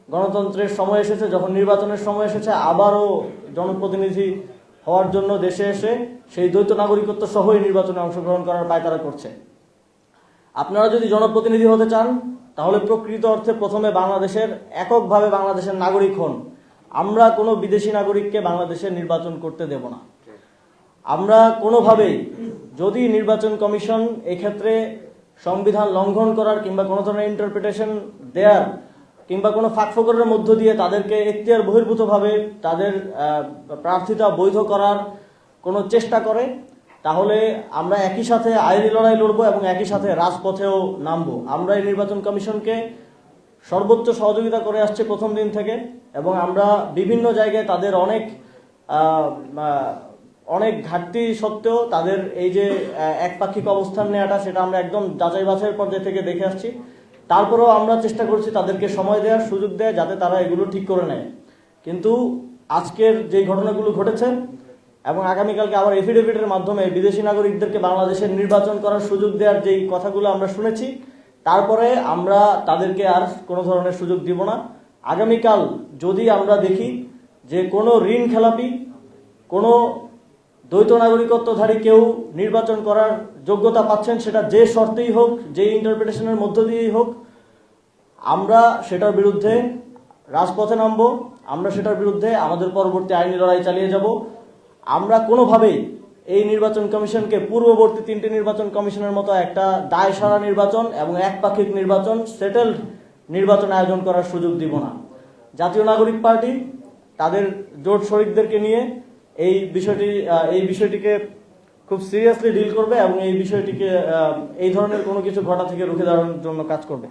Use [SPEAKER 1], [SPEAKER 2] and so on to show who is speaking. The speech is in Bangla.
[SPEAKER 1] গণতন্ত্রের সময় এসেছে, যখন নির্বাচনের সময় এসেছে, আবারও জনপ্রতিনিধি হওয়ার জন্য দেশে এসে সেই দ্বৈত নাগরিকত্ব সহই নির্বাচনে অংশগ্রহণ করার পায়তারা করছে। আপনারা যদি জনপ্রতিনিধি হতে চান তাহলে প্রকৃত অর্থে প্রথমে বাংলাদেশের এককভাবে বাংলাদেশের নাগরিক হন। আমরা কোনো বিদেশি নাগরিককে বাংলাদেশে নির্বাচন করতে দেব না। আমরা কোনোভাবেই, যদি নির্বাচন কমিশন এক্ষেত্রে সংবিধান লঙ্ঘন করার কিংবা কোনো ধরনের ইন্টারপ্রিটেশন দেয়ার কিংবা কোনো ফাঁকফোকরের মধ্য দিয়ে তাদেরকে এখতিয়ার বহির্ভূতভাবে তাদের প্রার্থিতা বৈধ করার কোনো চেষ্টা করে, তাহলে আমরা একই সাথে আইনি লড়াই লড়বো এবং একই সাথে রাজপথেও নামবো। আমরা এই নির্বাচন কমিশনকে সর্বোচ্চ সহযোগিতা করে আসছে প্রথম দিন থেকে, এবং আমরা বিভিন্ন জায়গায় তাদের অনেক ঘাটতি সত্ত্বেও তাদের এই যে একপাক্ষিক অবস্থান নেওয়াটা, সেটা আমরা একদম যাচাই বাছাইয়ের পর্যায়ে থেকে দেখে আসছি। তারপরেও আমরা চেষ্টা করছি তাদেরকে সময় দেওয়ার, সুযোগ দেয় যাতে তারা এগুলো ঠিক করে নেয়। কিন্তু আজকের যেই ঘটনাগুলো ঘটেছে এবং আগামীকালকে আবার এফিডেভিটের মাধ্যমে বিদেশি নাগরিকদেরকে বাংলাদেশের নির্বাচন করার সুযোগ দেওয়ার যেই কথাগুলো আমরা শুনেছি, তারপরে আমরা তাদেরকে আর কোনো ধরনের সুযোগ দিব না। আগামীকাল যদি আমরা দেখি যে কোনো ঋণ খেলাপি, কোনো দ্বৈত নাগরিকত্বধারী কেউ নির্বাচন করার যোগ্যতা পাচ্ছেন, সেটা যে শর্তেই হোক, যে ইন্টারপ্রিটেশনের মধ্য দিয়েই হোক, আমরা সেটার বিরুদ্ধে রাজপথে নামব। আমরা সেটার বিরুদ্ধে আমাদের পরবর্তী আইনি লড়াই চালিয়ে যাব। আমরা কোনোভাবেই এই নির্বাচন কমিশনকে পূর্ববর্তী 3টি নির্বাচন কমিশনের মতো একটা দায়সারা নির্বাচন এবং একপাক্ষিক নির্বাচন, সেটেলড নির্বাচন আয়োজন করার সুযোগ দিব না। জাতীয় নাগরিক পার্টি তাদের জোট শরিকদেরকে নিয়ে এই বিষয়টিকে খুব সিরিয়াসলি ডিল করবে এবং এই বিষয়টিকে এই ধরনের কোনো কিছু ঘটা থেকে রুখে দাঁড়ানোর জন্য কাজ করবে।